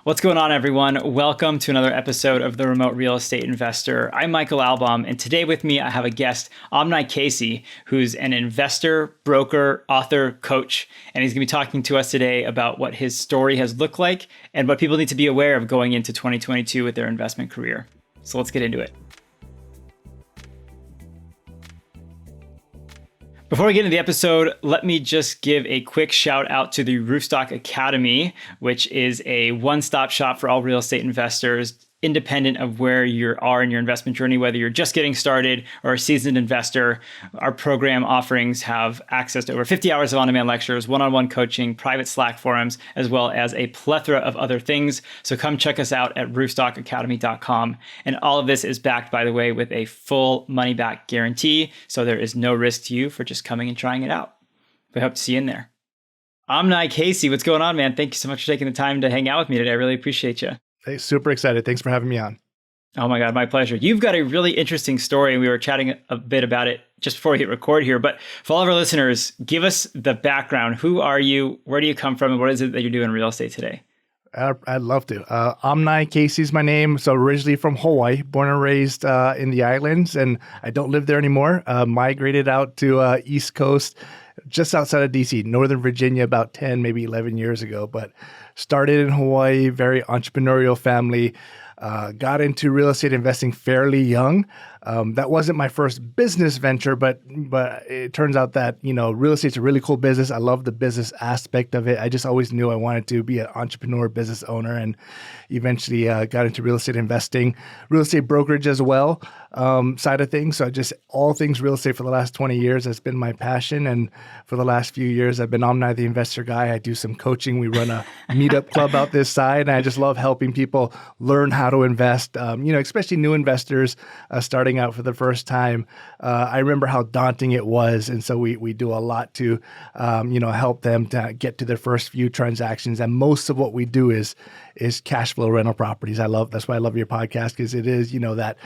What's going on, everyone? Welcome to another episode of The Remote Real Estate Investor. I'm Michael Albaum, and today with me, I have a guest, Omni Casey, who's an investor, broker, author, coach, and he's going to be talking to us today about what his story has looked like and what people need to be aware of going into 2022 with their investment career. So let's get into it. Before we get into the episode, let me just give a quick shout out to the Roofstock Academy, which is a one-stop shop for all real estate investors, independent of where you are in your investment journey, whether you're just getting started or a seasoned investor. Our program offerings have access to over 50 hours of on-demand lectures, one-on-one coaching, private Slack forums, as well as a plethora of other things. So come check us out at roofstockacademy.com. And all of this is backed, by the way, with a full money-back guarantee. So there is no risk to you for just coming and trying it out. We hope to see you in there. Omni Casey, what's going on, man? Thank you so much for taking the time to hang out with me today. I really appreciate you. Hey, super excited. Thanks for having me on. Oh my God, my pleasure. You've got a really interesting story, and we were chatting a bit about it just before we hit record here. But for all of our listeners, give us the background. Who are you? Where do you come from? And what is it that you're doing in real estate today? I'd love to. Omni Casey is my name. So originally from Hawaii, born and raised in the islands, and I don't live there anymore. Migrated out to East Coast, just outside of DC, Northern Virginia, about 10, maybe 11 years ago. But started in Hawaii, very entrepreneurial family. Got into real estate investing fairly young. That wasn't my first business venture, but it turns out that, real estate's a really cool business. I love the business aspect of it. I just always knew I wanted to be an entrepreneur, business owner, and eventually got into real estate investing, real estate brokerage as well, side of things. So just all things real estate for the last 20 years has been my passion. And for the last few years, I've been Omni the Investor Guy. I do some coaching. We run a meetup club out this side, and I just love helping people learn how to invest, especially new investors starting out for the first time. I remember how daunting it was. And so we do a lot to, help them to get to their first few transactions. And most of what we do is cash flow rental properties. That's why I love your podcast, because it is, that,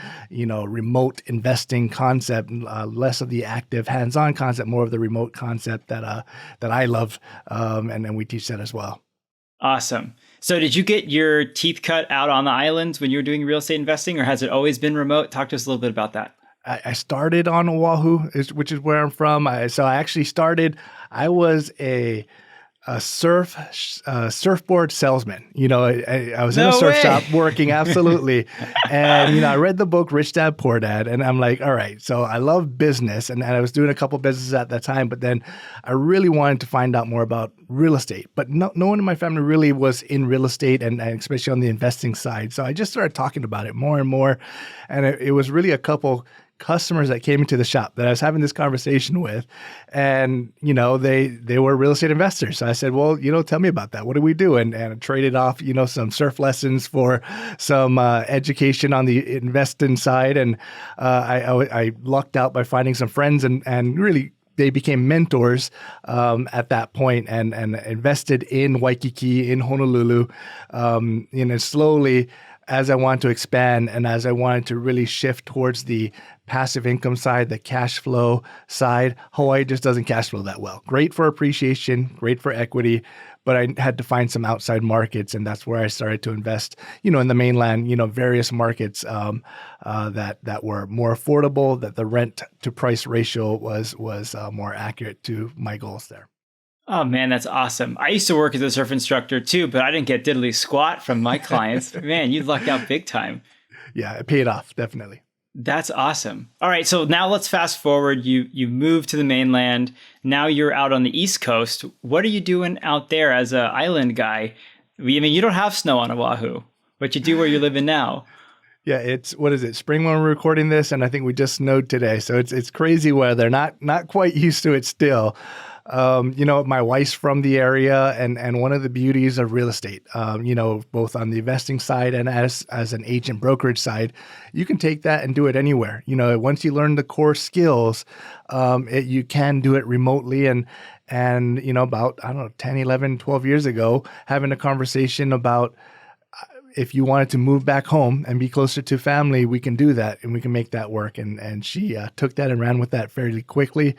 remote investing concept, less of the active hands-on concept, more of the remote concept that I love. And we teach that as well. Awesome. So did you get your teeth cut out on the islands when you were doing real estate investing, or has it always been remote? Talk to us a little bit about that. I started on Oahu, which is where I'm from. I was a surfboard salesman. I was in a surf shop working, absolutely. And, I read the book, Rich Dad, Poor Dad, and I'm like, all right, so I love business. And I was doing a couple businesses at that time, but then I really wanted to find out more about real estate. But no one in my family really was in real estate, and especially on the investing side. So I just started talking about it more and more. And it was really a couple customers that came into the shop that I was having this conversation with, and they were real estate investors. So I said, well, tell me about that. What do we do? And I traded off some surf lessons for some education on the investing side, and I lucked out by finding some friends, and really they became mentors at that point, and invested in Waikiki, in Honolulu, slowly. As I wanted to expand and as I wanted to really shift towards the passive income side, the cash flow side, Hawaii just doesn't cash flow that well. Great for appreciation, great for equity, but I had to find some outside markets, and that's where I started to invest, in the mainland, various markets that were more affordable, that the rent to price ratio was more accurate to my goals there. Oh man, that's awesome. I used to work as a surf instructor too, but I didn't get diddly squat from my clients. Man, you lucked out big time. Yeah, it paid off, definitely. That's awesome. All right, so now let's fast forward. You moved to the mainland. Now you're out on the East Coast. What are you doing out there as an island guy? You don't have snow on Oahu, but you do where you're living now. Yeah, it's, what is it, spring when we're recording this, and I think we just snowed today. So it's crazy weather, not quite used to it still. My wife's from the area, and one of the beauties of real estate, both on the investing side and as an agent brokerage side, you can take that and do it anywhere. Once you learn the core skills, you can do it remotely. And about, 10, 11, 12 years ago, having a conversation about if you wanted to move back home and be closer to family, we can do that and we can make that work. And she took that and ran with that fairly quickly.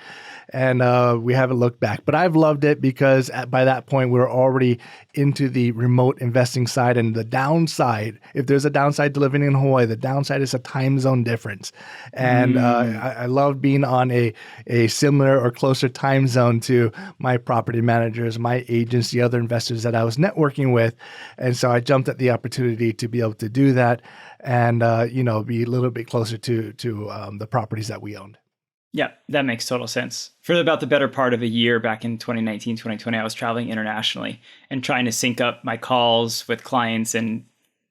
And we haven't looked back. But I've loved it because by that point, we were already into the remote investing side. And the downside, if there's a downside to living in Hawaii, the downside is a time zone difference. And I love being on a similar or closer time zone to my property managers, my agents, the other investors that I was networking with. And so I jumped at the opportunity to be able to do that and, be a little bit closer to the properties that we owned. Yeah, that makes total sense. For about the better part of a year back in 2019, 2020, I was traveling internationally and trying to sync up my calls with clients and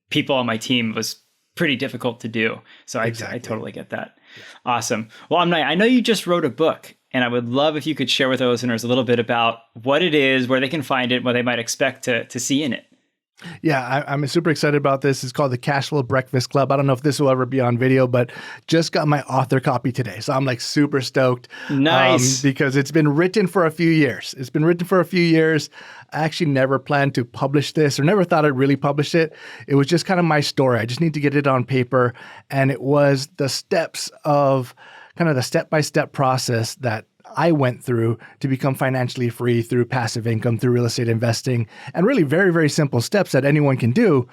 people on my team was pretty difficult to do. So exactly. I totally get that. Yeah. Awesome. Well, I know you just wrote a book, and I would love if you could share with our listeners a little bit about what it is, where they can find it, what they might expect to see in it. Yeah, I'm super excited about this. It's called the Cash Flow Breakfast Club. I don't know if this will ever be on video, but just got my author copy today. So I'm like super stoked. Nice. Because it's been written for a few years. I actually never planned to publish this or never thought I'd really publish it. It was just kind of my story. I just need to get it on paper. And it was the steps of kind of the step-by-step process that I went through to become financially free through passive income, through real estate investing, and really very, very simple steps that anyone can do.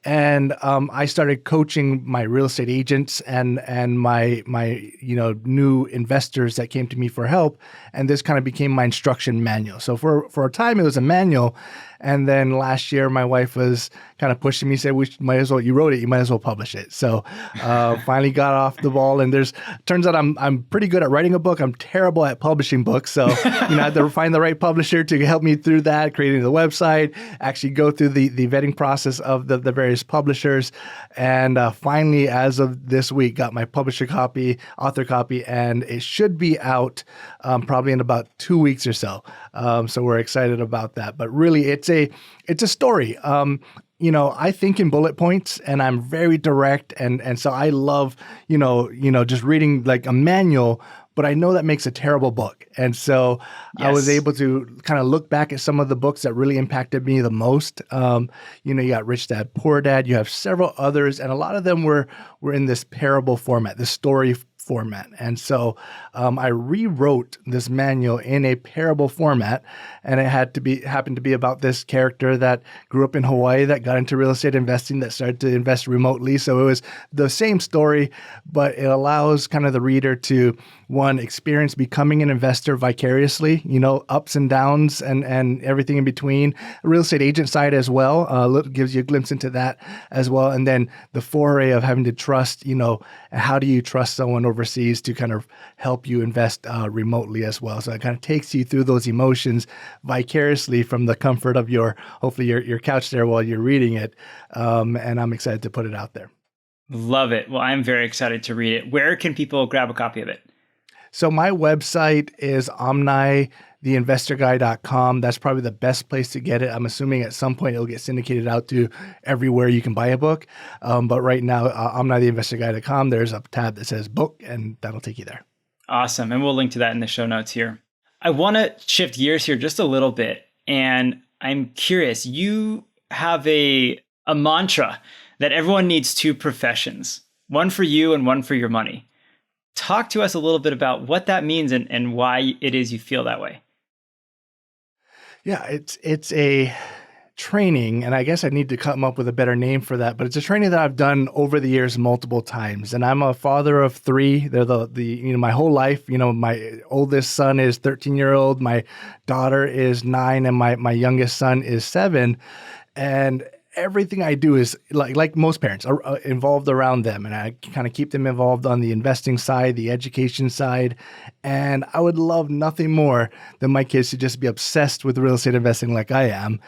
And I started coaching my real estate agents and my new investors that came to me for help. And this kind of became my instruction manual. So for a time, it was a manual. And then last year, my wife was kind of pushing me, said, you wrote it, you might as well publish it. So finally got off the ball. And turns out I'm pretty good at writing a book. I'm terrible at publishing books. So, I had to find the right publisher to help me through that, creating the website, actually go through the vetting process of the various publishers. And finally, as of this week, got my publisher copy, author copy, and it should be out probably in about 2 weeks or so. So we're excited about that. But really, it's a story. I think in bullet points, and I'm very direct, and so I love, just reading like a manual, but I know that makes a terrible book. And so yes. I was able to kind of look back at some of the books that really impacted me the most. You got Rich Dad, Poor Dad, you have several others, and a lot of them were in this parable format, this story format. And so I rewrote this manual in a parable format, and it happened to be about this character that grew up in Hawaii that got into real estate investing, that started to invest remotely. So it was the same story, but it allows kind of the reader to, one, experience becoming an investor vicariously, ups and downs and everything in between. Real estate agent side as well, gives you a glimpse into that as well. And then the foray of having to trust, how do you trust someone overseas to kind of help you invest remotely as well. So it kind of takes you through those emotions vicariously from the comfort of hopefully your couch there while you're reading it. And I'm excited to put it out there. Love it. Well, I'm very excited to read it. Where can people grab a copy of it? So my website is omnitheinvestorguy.com. That's probably the best place to get it. I'm assuming at some point it'll get syndicated out to everywhere you can buy a book. But right now, omnitheinvestorguy.com, there's a tab that says book, and that'll take you there. Awesome. And we'll link to that in the show notes here. I want to shift gears here just a little bit. And I'm curious, you have a mantra that everyone needs two professions, one for you and one for your money. Talk to us a little bit about what that means and why it is you feel that way. Yeah, it's a training, and I guess I need to come up with a better name for that, but it's a training that I've done over the years multiple times. And I'm a father of three. They're my whole life. My oldest son is 13-year-old, my daughter is 9, and my youngest son is 7. And everything I do is like most parents are involved around them, and I kind of keep them involved on the investing side, the education side. And I would love nothing more than my kids to just be obsessed with real estate investing like I am.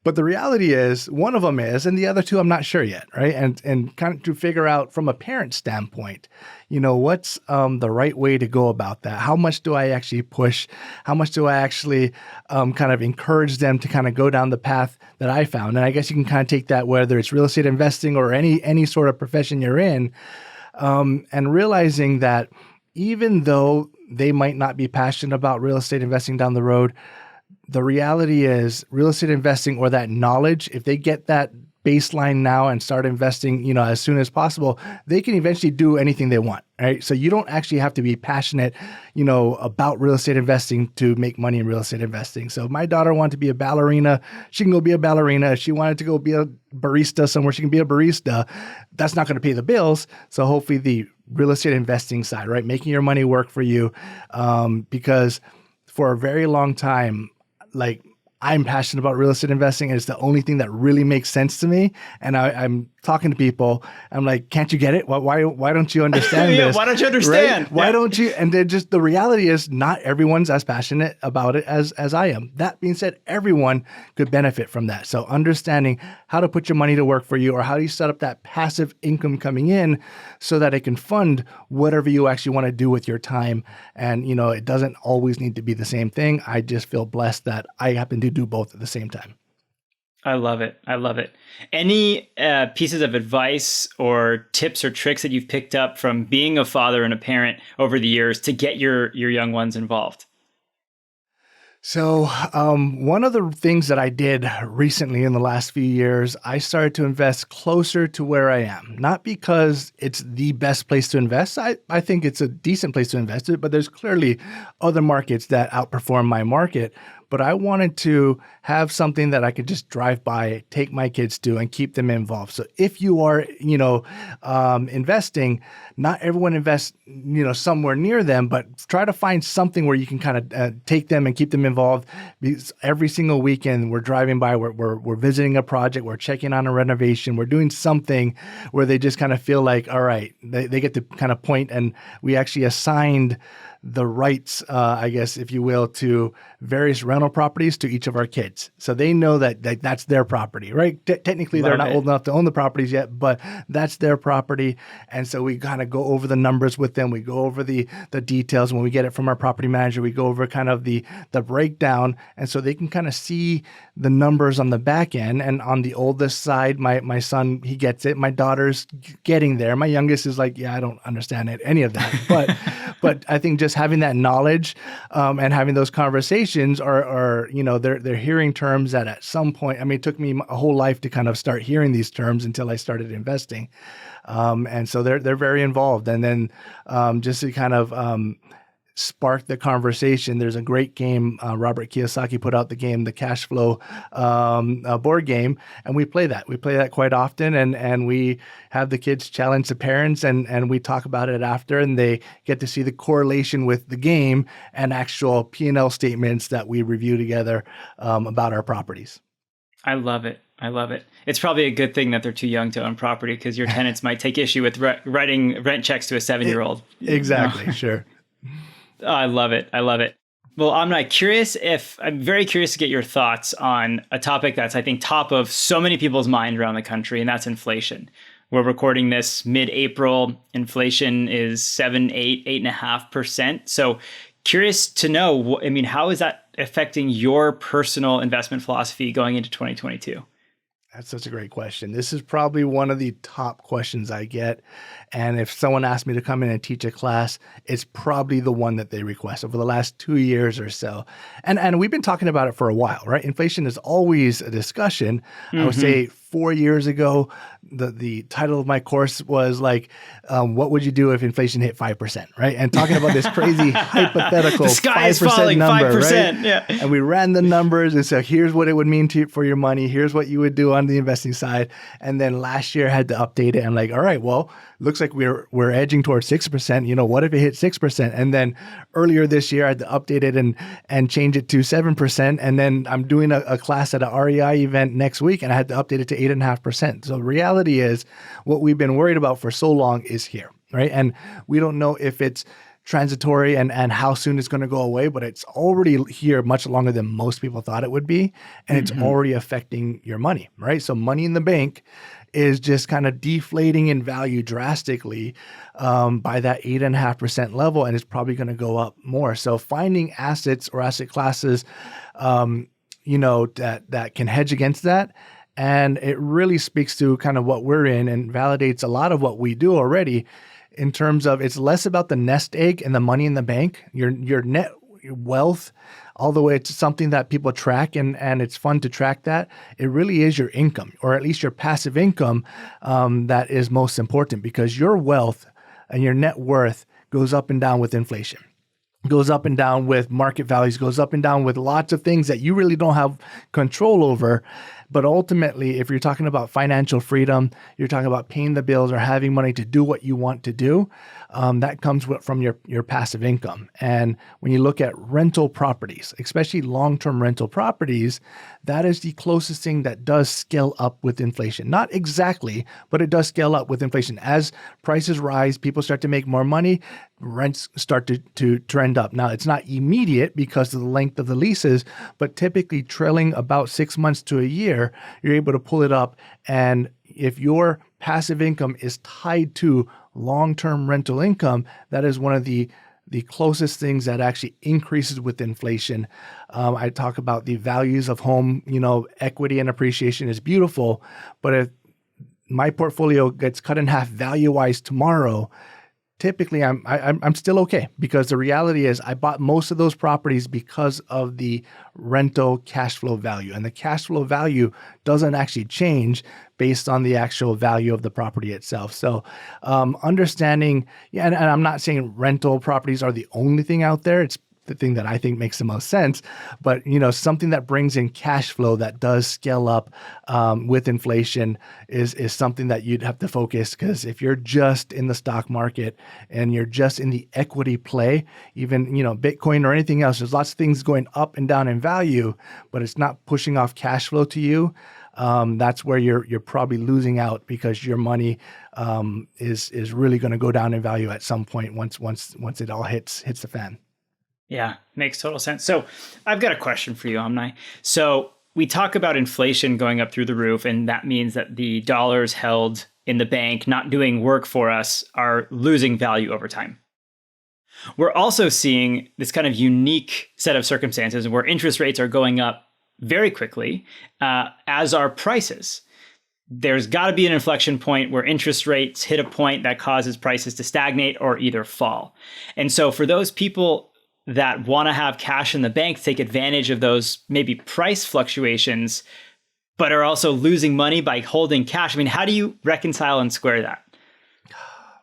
But the reality is one of them is, and the other two I'm not sure yet, right? And kind of to figure out from a parent standpoint, what's the right way to go about that? How much do I actually push? How much do I actually kind of encourage them to kind of go down the path that I found? And I guess you can kind of take that whether it's real estate investing or any sort of profession you're in, and realizing that even though they might not be passionate about real estate investing down the road, the reality is real estate investing or that knowledge, if they get that baseline now and start investing, as soon as possible, they can eventually do anything they want, right? So you don't actually have to be passionate, about real estate investing to make money in real estate investing. So if my daughter wanted to be a ballerina, she can go be a ballerina. If she wanted to go be a barista somewhere, she can be a barista. That's not going to pay the bills. So hopefully the real estate investing side, right? Making your money work for you. Because for a very long time, like, I'm passionate about real estate investing, and it's the only thing that really makes sense to me. And I'm talking to people. I'm like, can't you get it? Why don't you understand this? Why don't you understand? Right? Why don't you? And then just the reality is not everyone's as passionate about it as I am. That being said, everyone could benefit from that. So understanding how to put your money to work for you, or how do you set up that passive income coming in so that it can fund whatever you actually want to do with your time. And, it doesn't always need to be the same thing. I just feel blessed that I happen to do both at the same time. I love it. Any pieces of advice or tips or tricks that you've picked up from being a father and a parent over the years to get your young ones involved? So one of the things that I did recently in the last few years, I started to invest closer to where I am. Not because it's the best place to invest. I think it's a decent place to invest it, but there's clearly other markets that outperform my market. But I wanted to have something that I could just drive by, take my kids to, and keep them involved. So if you are, investing, not everyone invests, somewhere near them, but try to find something where you can kind of take them and keep them involved. Because every single weekend we're driving by, we're visiting a project, we're checking on a renovation, we're doing something where they just kind of feel like, all right, they get to kind of point, and we actually assigned the rights, I guess, if you will, to various rental properties to each of our kids. So they know that that's their property, right? Technically, they're not old enough to own the properties yet, but that's their property. And so we kind of go over the numbers with them. We go over the details. When we get it from our property manager, we go over kind of the breakdown. And so they can kind of see the numbers on the back end. And on the oldest side, my son, he gets it. My daughter's getting there. My youngest is like, yeah, I don't understand any of that. But I think just having that knowledge and having those conversations are they're hearing terms that at some point, it took me a whole life to kind of start hearing these terms until I started investing. And so they're very involved. And then just to kind of spark the conversation, there's a great game. Robert Kiyosaki put out the game, the Cash Flow board game, and we play that. We play that quite often, and we have the kids challenge the parents, and we talk about it after, and they get to see the correlation with the game and actual P&L statements that we review together about our properties. I love it. It's probably a good thing that they're too young to own property, because your tenants might take issue with writing rent checks to a 7-year-old. Exactly, sure. Oh, I love it. Well, I'm very curious to get your thoughts on a topic that's, I think, top of so many people's mind around the country, and that's inflation. We're recording this mid-April. Inflation is 8.5%. So curious to know, how is that affecting your personal investment philosophy going into 2022? That's such a great question. This is probably one of the top questions I get. And if someone asked me to come in and teach a class, it's probably the one that they request over the last 2 years or so. And we've been talking about it for a while, right? Inflation is always a discussion. Mm-hmm. I would say 4 years ago, the title of my course was like, what would you do if inflation hit 5%, right? And talking about this crazy hypothetical 5% number, 5%, right? Yeah. And we ran the numbers and said, here's what it would mean for your money. Here's what you would do on the investing side. And then last year I had to update it. I'm like, all right, well, looks like we're edging towards 6%. What if it hit 6%? And then earlier this year I had to update it and change it to 7%. And then I'm doing a class at an REI event next week, and I had to update it to 8.5%. So the reality is what we've been worried about for so long is here, right? And we don't know if it's transitory and how soon it's going to go away, but it's already here much longer than most people thought it would be. And it's already affecting your money, right? So money in the bank is just kind of deflating in value drastically by that 8.5% level, and it's probably going to go up more. So finding assets or asset classes, that can hedge against that. And it really speaks to kind of what we're in and validates a lot of what we do already in terms of it's less about the nest egg and the money in the bank. Your net wealth although it's something that people track and it's fun to track that, it really is your income, or at least your passive income, that is most important, because your wealth and your net worth goes up and down with inflation, goes up and down with market values, goes up and down with lots of things that you really don't have control over. But ultimately, if you're talking about financial freedom, you're talking about paying the bills or having money to do what you want to do, that comes from your passive income. And when you look at rental properties, especially long-term rental properties, that is the closest thing that does scale up with inflation. Not exactly, but it does scale up with inflation. As prices rise, people start to make more money, rents start to trend up. Now, it's not immediate because of the length of the leases, but typically trailing about 6 months to a year, you're able to pull it up. And if your passive income is tied to long-term rental income, that is one of the closest things that actually increases with inflation. I talk about the values of home, equity and appreciation is beautiful, but if my portfolio gets cut in half value-wise tomorrow, typically I'm still okay, because the reality is I bought most of those properties because of the rental cash flow value, and the cash flow value doesn't actually change based on the actual value of the property itself. So understanding, and I'm not saying rental properties are the only thing out there. It's the thing that I think makes the most sense, but something that brings in cash flow that does scale up with inflation is something that you'd have to focus, because if you're just in the stock market and you're just in the equity play, even Bitcoin or anything else, there's lots of things going up and down in value, but it's not pushing off cash flow to you. That's where you're probably losing out, because your money is really going to go down in value at some point once it all hits the fan. Yeah, makes total sense. So I've got a question for you, Omni. So we talk about inflation going up through the roof, and that means that the dollars held in the bank not doing work for us are losing value over time. We're also seeing this kind of unique set of circumstances where interest rates are going up very quickly, as are prices. There's got to be an inflection point where interest rates hit a point that causes prices to stagnate or either fall. And so for those people that want to have cash in the bank to take advantage of those maybe price fluctuations, but are also losing money by holding cash, I mean, how do you reconcile and square that?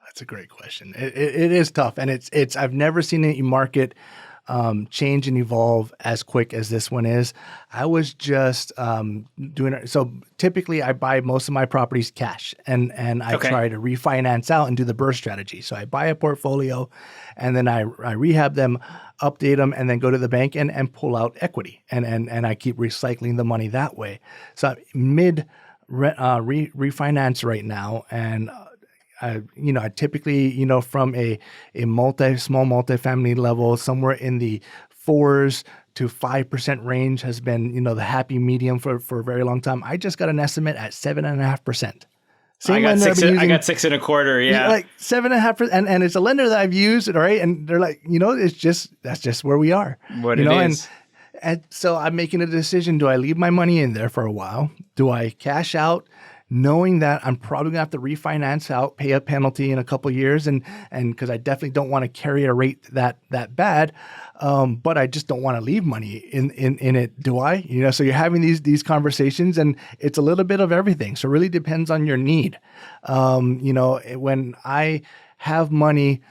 That's a great question. It is tough, and it's I've never seen a market change and evolve as quick as this one is. I was just doing it. So typically I buy most of my properties cash, and I try to refinance out and do the burst strategy. So I buy a portfolio and then I rehab them, update them, and then go to the bank and pull out equity. And I keep recycling the money that way. So I'm mid refinance right now, and I typically, from a small multifamily level, somewhere in the 4s to 5% range has been, the happy medium for a very long time. I just got an estimate at 7.5%. I got 6.25. Yeah. Like 7.5%. And it's a lender that I've used. All right. And they're like, that's just where we are. What it is. And so I'm making a decision. Do I leave my money in there for a while? Do I cash out, knowing that I'm probably gonna have to refinance out, pay a penalty in a couple of years, and because I definitely don't want to carry a rate that bad, but I just don't want to leave money in it. Do I? So you're having these conversations, and it's a little bit of everything. So it really depends on your need. When I have money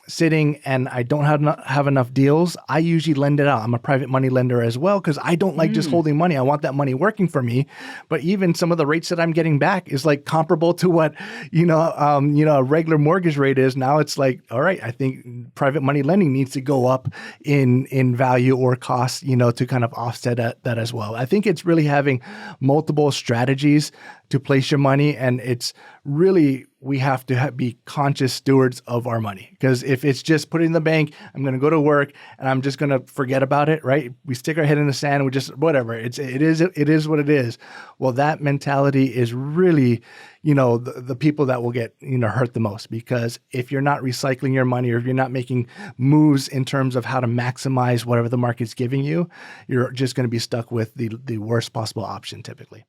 sitting and I don't have enough deals, I usually lend it out. I'm a private money lender as well, because I don't like just holding money. I want that money working for me. But even some of the rates that I'm getting back is like comparable to what a regular mortgage rate is. Now it's like, all right, I think private money lending needs to go up in value or cost, to kind of offset that as well. I think it's really having multiple strategies to place your money, and it's really, we have to be conscious stewards of our money, because if it's just put it in the bank, I'm going to go to work and I'm just going to forget about it, right? We stick our head in the sand and we just, whatever, it is what it is. Well, that mentality is really, the people that will get, hurt the most, because if you're not recycling your money, or if you're not making moves in terms of how to maximize whatever the market's giving you, you're just going to be stuck with the worst possible option typically.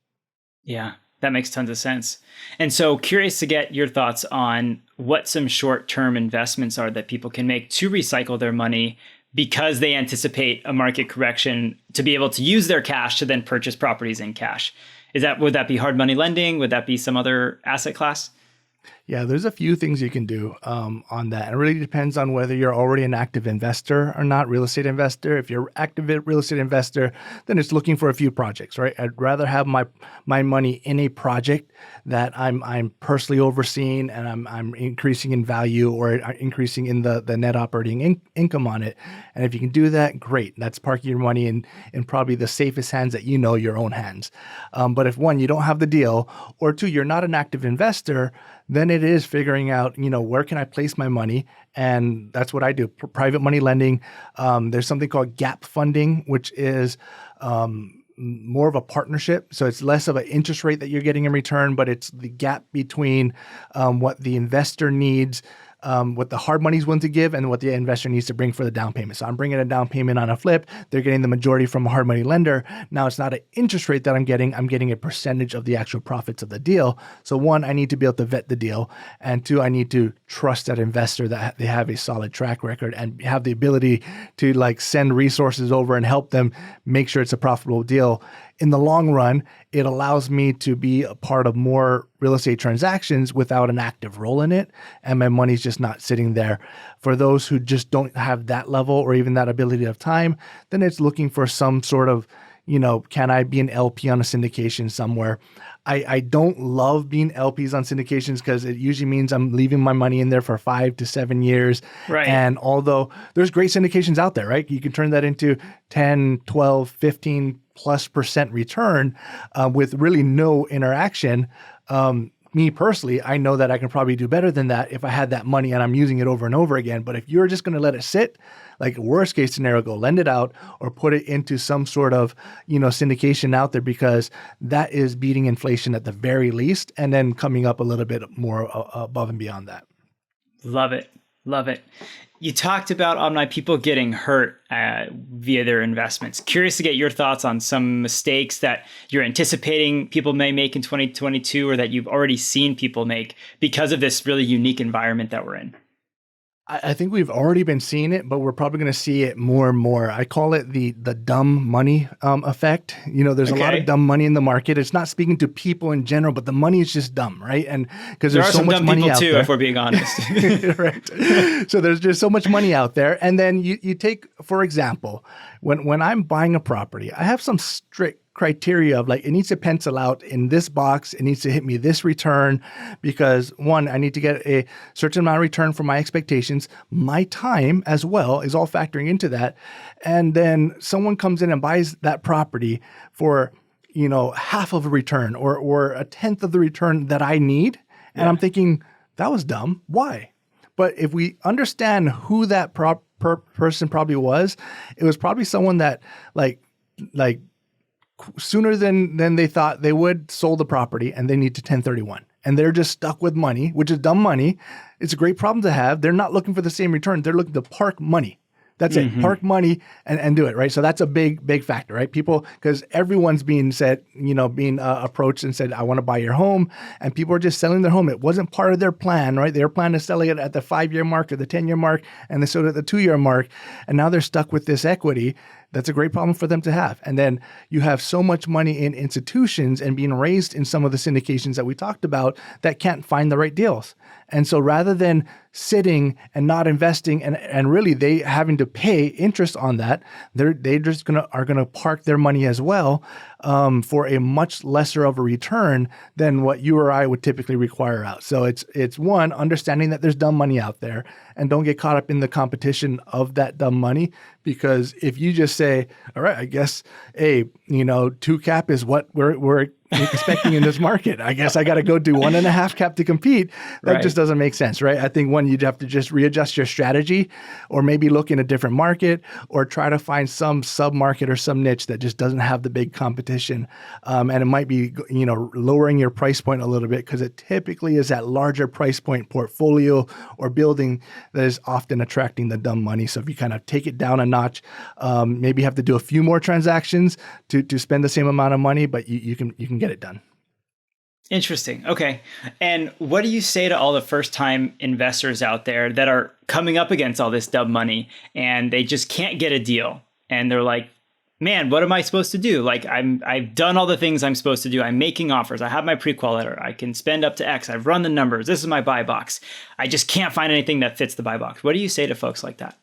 Yeah. That makes tons of sense. And so curious to get your thoughts on what some short-term investments are that people can make to recycle their money because they anticipate a market correction to be able to use their cash to then purchase properties in cash. Would that be hard money lending? Would that be some other asset class? Yeah, there's a few things you can do on that. It really depends on whether you're already an active investor or not, real estate investor. If you're active real estate investor, then it's looking for a few projects, right? I'd rather have my money in a project that I'm personally overseeing and I'm increasing in value or increasing in the net operating income on it. And if you can do that, great. That's parking your money in probably the safest hands that you know, your own hands. But if one, you don't have the deal, or two, you're not an active investor, then it is figuring out, where can I place my money? And that's what I do. Private money lending. There's something called gap funding, which is more of a partnership. So it's less of an interest rate that you're getting in return, but it's the gap between what the investor needs, what the hard money's willing to give and what the investor needs to bring for the down payment. So I'm bringing a down payment on a flip. They're getting the majority from a hard money lender. Now it's not an interest rate that I'm getting a percentage of the actual profits of the deal. So one, I need to be able to vet the deal. And two, I need to trust that investor that they have a solid track record and have the ability to send resources over and help them make sure it's a profitable deal. In the long run, it allows me to be a part of more real estate transactions without an active role in it. And my money's just not sitting there. For those who just don't have that level or even that ability of time, then it's looking for some sort of, can I be an LP on a syndication somewhere? I don't love being LPs on syndications because it usually means I'm leaving my money in there for 5 to 7 years. Right. And although there's great syndications out there, right? You can turn that into 10, 12, 15 plus % return with really no interaction. Me personally, I know that I can probably do better than that if I had that money and I'm using it over and over again. But if you're just going to let it sit, worst case scenario, go lend it out or put it into some sort of, syndication out there, because that is beating inflation at the very least and then coming up a little bit more above and beyond that. Love it. Love it. You talked about Omni people getting hurt via their investments. Curious to get your thoughts on some mistakes that you're anticipating people may make in 2022 or that you've already seen people make because of this really unique environment that we're in. I think we've already been seeing it, but we're probably going to see it more and more. I call it the dumb money effect. There's a lot of dumb money in the market. It's not speaking to people in general, but the money is just dumb, right? And because there's so much money out there. There are some dumb people too, if we're being honest. Right. So there's just so much money out there. And then you take, for example, when I'm buying a property, I have some strict criteria of it needs to pencil out in this box. It needs to hit me this return because one, I need to get a certain amount of return for my expectations. My time as well is all factoring into that. And then someone comes in and buys that property for, half of a return or a tenth of the return that I need. Yeah. And I'm thinking that was dumb. Why? But if we understand who that person probably was, it was probably someone that sooner than they thought they would sold the property and they need to 1031 and they're just stuck with money, which is dumb money. It's a great problem to have. They're not looking for the same return. They're looking to park money. That's it. Park money and do it, right? So that's a big factor, right? People, because everyone's being said, being approached and said, I want to buy your home. And people are just selling their home. It wasn't part of their plan, right? They were planning to sell it at the 5-year mark or the 10-year mark, and they sold it at the 2-year mark. And now they're stuck with this equity. That's a great problem for them to have. And then you have so much money in institutions and being raised in some of the syndications that we talked about that can't find the right deals. And so rather than sitting and not investing and really they having to pay interest on that, they just are gonna park their money as well for a much lesser of a return than what you or I would typically require out. So it's one, understanding that there's dumb money out there and don't get caught up in the competition of that dumb money. Because if you just say, all right, I guess, 2 cap is what we're expecting in this market. I guess I got to go do 1.5 cap to compete. That just doesn't make sense, right? I think one, you'd have to just readjust your strategy or maybe look in a different market or try to find some sub-market or some niche that just doesn't have the big competition. And it might be, lowering your price point a little bit because it typically is that larger price point portfolio or building that is often attracting the dumb money. So if you kind of take it down a notch, maybe have to do a few more transactions to spend the same amount of money, but you can get it done. Interesting. Okay. And what do you say to all the first time investors out there that are coming up against all this dub money and they just can't get a deal? And they're like, man, what am I supposed to do? Like I've done all the things I'm supposed to do. I'm making offers. I have my pre-qual letter. I can spend up to X. I've run the numbers. This is my buy box. I just can't find anything that fits the buy box. What do you say to folks like that?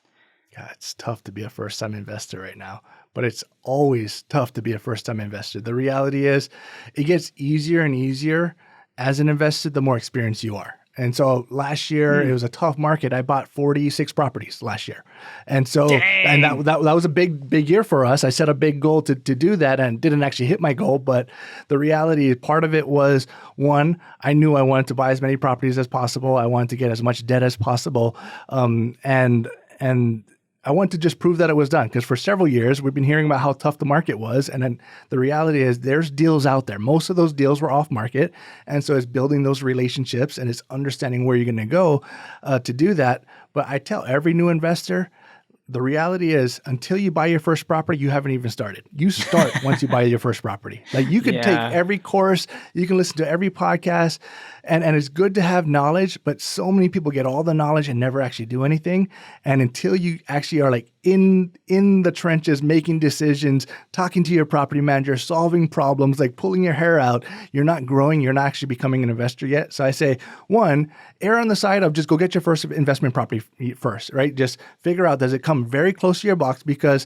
God, it's tough to be a first-time investor right now, but it's always tough to be a first-time investor. The reality is it gets easier and easier as an investor the more experienced you are. And so last year, it was a tough market. I bought 46 properties last year. And so, and that was a big year for us. I set a big goal to do that and didn't actually hit my goal. But the reality, part of it was, one, I knew I wanted to buy as many properties as possible. I wanted to get as much debt as possible. And I want to just prove that it was done, because for several years we've been hearing about how tough the market was. And then the reality is there's deals out there. Most of those deals were off market. And so it's building those relationships and it's understanding where you're going to go to do that. But I tell every new investor, the reality is until you buy your first property, you haven't even started. You start once you buy your first property. Like you can take every course, you can listen to every podcast, and it's good to have knowledge, but so many people get all the knowledge and never actually do anything. And until you actually are like in the trenches, making decisions, talking to your property manager, solving problems, like pulling your hair out, you're not growing, you're not actually becoming an investor yet. So I say, one, err on the side of just go get your first investment property first, right? Just figure out, does it come very close to your box? Because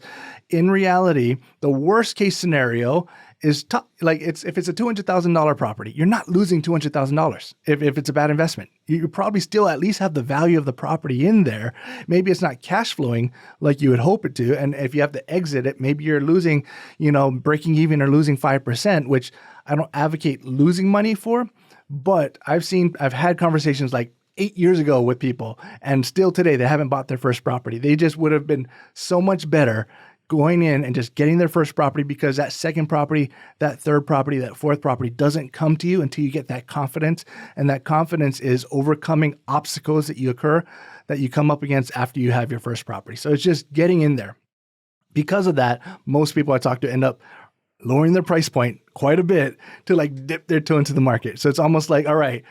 in reality, the worst case scenario is like if it's a $200,000 property, you're not losing $200,000 if it's a bad investment. You probably still at least have the value of the property in there. Maybe it's not cash flowing like you would hope it to. And if you have to exit it, maybe you're losing, breaking even or losing 5%, which I don't advocate losing money for. But I've had conversations like 8 years ago with people, and still today they haven't bought their first property. They just would have been so much better going in and just getting their first property, because that second property, that third property, that fourth property doesn't come to you until you get that confidence. And that confidence is overcoming obstacles that you come up against after you have your first property. So it's just getting in there. Because of that, most people I talk to end up lowering their price point quite a bit to like dip their toe into the market. So it's almost like, all right,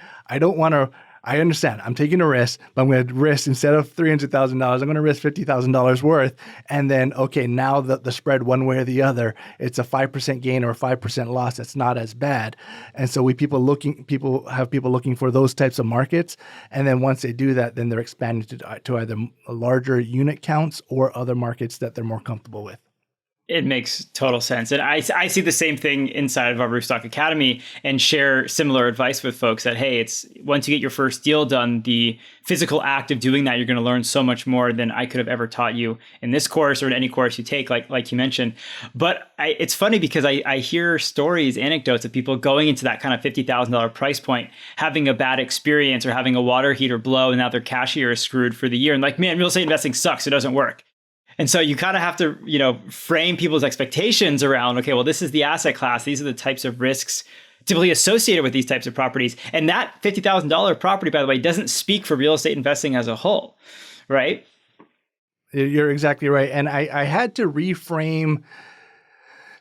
I understand I'm taking a risk, but I'm going to risk, instead of $300,000, I'm going to risk $50,000 worth. And then, okay, now the spread one way or the other, it's a 5% gain or a 5% loss. That's not as bad. And so people looking for those types of markets. And then once they do that, then they're expanding to either larger unit counts or other markets that they're more comfortable with. It makes total sense. And I see the same thing inside of our Roofstock Academy and share similar advice with folks that, hey, it's once you get your first deal done, the physical act of doing that, you're going to learn so much more than I could have ever taught you in this course or in any course you take, like you mentioned. But it's funny because I hear stories, anecdotes of people going into that kind of $50,000 price point, having a bad experience or having a water heater blow, and now their cashier is screwed for the year. And like, man, real estate investing sucks. It doesn't work. And so you kind of have to, frame people's expectations around, okay, well, this is the asset class. These are the types of risks typically associated with these types of properties. And that $50,000 property, by the way, doesn't speak for real estate investing as a whole, right? You're exactly right. And I had to reframe.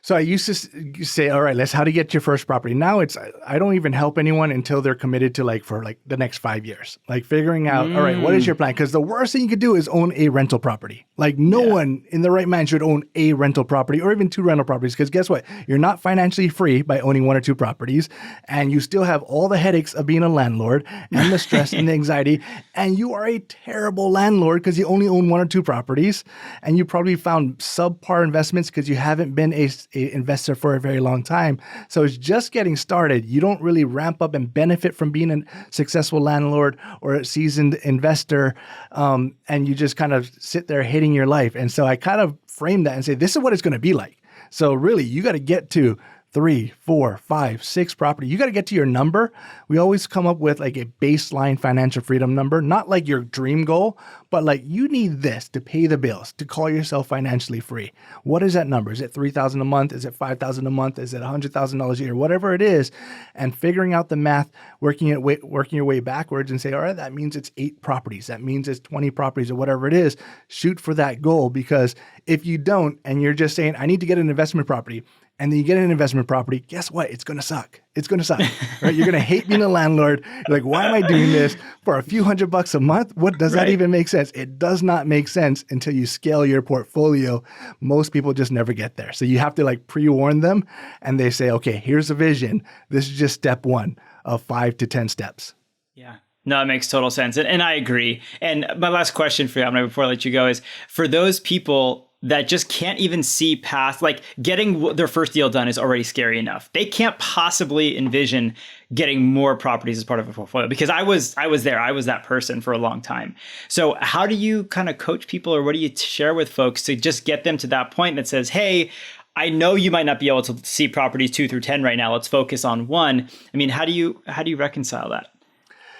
So I used to say, all right, how to get your first property. Now I don't even help anyone until they're committed to for the next 5 years, like figuring out, all right, what is your plan? Because the worst thing you could do is own a rental property. Like no one in the right mind should own a rental property or even two rental properties. Because guess what? You're not financially free by owning one or two properties. And you still have all the headaches of being a landlord and the stress and the anxiety. And you are a terrible landlord because you only own one or two properties. And you probably found subpar investments because you haven't been a investor for a very long time. So it's just getting started. You don't really ramp up and benefit from being a successful landlord or a seasoned investor. And you just kind of sit there hating your life. And so I kind of frame that and say, this is what it's going to be like. So really, you got to get to 3, 4, 5, 6 property. You got to get to your number. We always come up with like a baseline financial freedom number, not like your dream goal, but like you need this to pay the bills, to call yourself financially free. What is that number? Is it $3,000 a month? Is it $5,000 a month? Is it $100,000 a year? Whatever it is, and figuring out the math, working your way backwards and say, all right, that means it's 8 properties. That means it's 20 properties or whatever it is. Shoot for that goal, because if you don't, and you're just saying, I need to get an investment property, and then you get an investment property, guess what? It's going to suck. It's going to suck, right? You're going to hate being a landlord. You're like, why am I doing this for a few $100 a month? What does that even make sense? It does not make sense until you scale your portfolio. Most people just never get there. So you have to like pre-warn them and they say, okay, here's a vision. This is just step one of 5 to 10 steps. Yeah. No, it makes total sense. And I agree. And my last question for you, Omni, before I let you go is for those people that just can't even see past, like getting their first deal done is already scary enough. They can't possibly envision getting more properties as part of a portfolio because I was there. I was that person for a long time. So how do you kind of coach people or what do you share with folks to just get them to that point that says, hey, I know you might not be able to see properties 2 through 10 right now. Let's focus on 1. I mean, how do you reconcile that?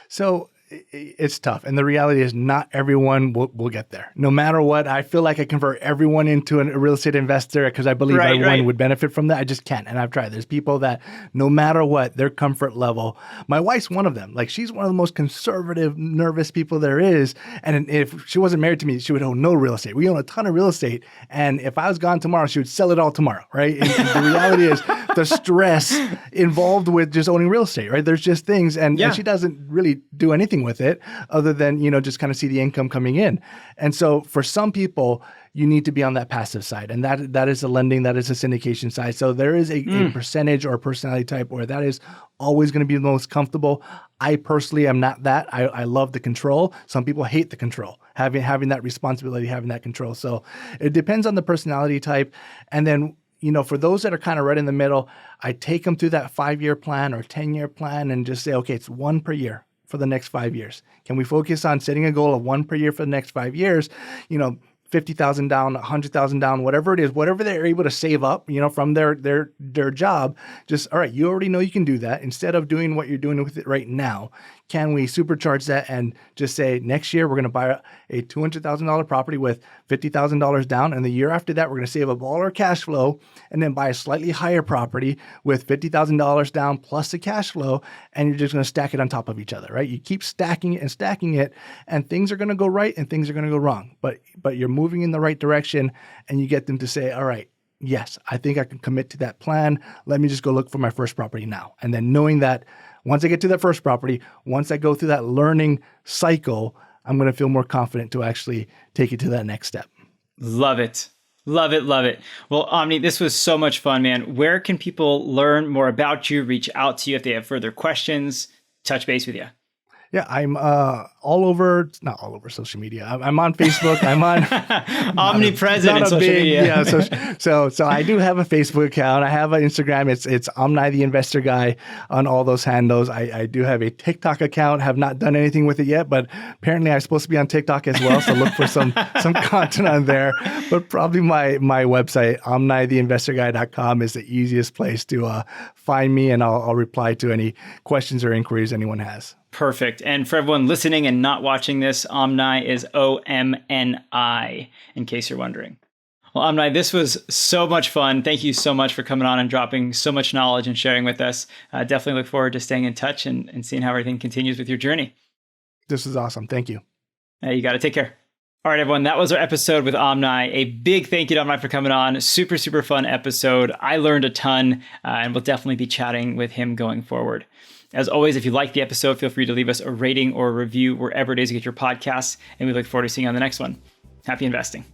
So it's tough. And the reality is not everyone will get there. No matter what, I feel like I convert everyone into a real estate investor because I believe everyone would benefit from that. I just can't. And I've tried. There's people that no matter what, their comfort level. My wife's one of them. Like she's one of the most conservative, nervous people there is. And if she wasn't married to me, she would own no real estate. We own a ton of real estate. And if I was gone tomorrow, she would sell it all tomorrow, right? And the reality is the stress involved with just owning real estate, right? There's just things. And she doesn't really do anything with it other than, just kind of see the income coming in. And so for some people, you need to be on that passive side. And that is a lending, that is a syndication side. So there is a percentage or a personality type where that is always going to be the most comfortable. I personally am not that. I love the control. Some people hate the control, having that responsibility, having that control. So it depends on the personality type. And then for those that are kind of right in the middle, I take them through that 5-year plan or 10-year plan and just say, okay, it's 1 per year for the next 5 years. Can we focus on setting a goal of 1 per year for the next 5 years? $50,000 down, $100,000 down, whatever it is, whatever they're able to save up, from their job. Just, all right, you already know you can do that. Instead of doing what you're doing with it right now, can we supercharge that and just say next year we're going to buy a $200,000 property with $50,000 down, and the year after that we're going to save up all our cash flow and then buy a slightly higher property with $50,000 down plus the cash flow, and you're just going to stack it on top of each other, right? You keep stacking it, and things are going to go right and things are going to go wrong, but you're moving in the right direction, and you get them to say, all right, yes, I think I can commit to that plan. Let me just go look for my first property now. And then knowing that once I get to that first property, once I go through that learning cycle, I'm going to feel more confident to actually take it to that next step. Love it. Love it. Love it. Well, Omni, this was so much fun, man. Where can people learn more about you, reach out to you if they have further questions, touch base with you? Yeah, I'm not all over social media. I'm on Facebook. I'm on omnipresent in social media. Yeah, so I do have a Facebook account. I have an Instagram. It's Omni the Investor Guy on all those handles. I do have a TikTok account. Have not done anything with it yet, but apparently I'm supposed to be on TikTok as well. So look for some content on there. But probably my website, omnitheinvestorguy.com, is the easiest place to find me, and I'll reply to any questions or inquiries anyone has. Perfect. And for everyone listening and not watching this, Omni is OMNI, in case you're wondering. Well, Omni, this was so much fun. Thank you so much for coming on and dropping so much knowledge and sharing with us. Definitely look forward to staying in touch and seeing how everything continues with your journey. This is awesome. Thank you. You got to take care. All right, everyone, that was our episode with Omni. A big thank you to Omni for coming on. Super, super fun episode. I learned a ton, and we'll definitely be chatting with him going forward. As always, if you liked the episode, feel free to leave us a rating or a review wherever it is you get your podcasts, and we look forward to seeing you on the next one. Happy investing.